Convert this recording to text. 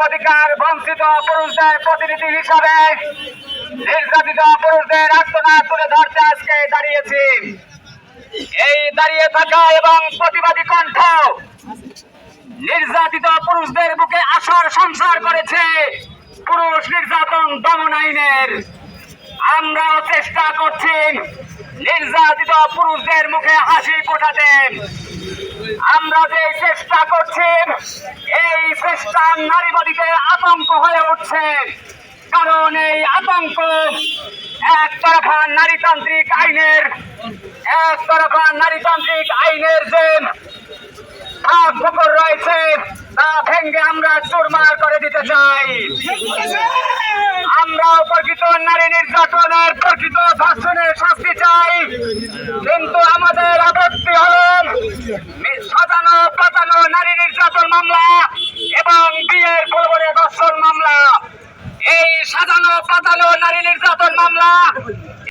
অধিকার বঞ্চিত পুরুষদের প্রতিনিধি হিসাবে নির্যাতিত পুরুষদের আর্তনাদ তুলে ধরতে আজকে দাঁড়িয়েছি। এই দাঁড়িয়ে থাকা এবং প্রতিবাদী কণ্ঠ নির্যাতিত পুরুষদের বুকে আসর সংসার করেছে পুরুষ নির্যাতন দমন আইনের। আমরাও চেষ্টা করছি নির্যাতিত পুরুষদের মুখে হাসি ফোটাতে। আমরা যে চেষ্টা করছি এই চেষ্টা নারীবাদীতে আতঙ্ক হয়ে উঠছে, কারণ এই আতঙ্ক একতরফা নারীতান্ত্রিক আইনের যে ভাগ ফকর রয়েছে তা ভেঙে আমরা চুরমার করে দিতে চাই। আমরা প্রকৃত নারী নির্যাতনের প্রকৃত ধর্ষণের শাস্তি চাই, কিন্তু আমাদের আপত্তি হল সাজানো পাতানো নারী নির্যাতন মামলা এবং বিয়ের পূর্বে ধর্ষণ মামলা। এই সাজানো পাতানো নারী নির্যাতন মামলা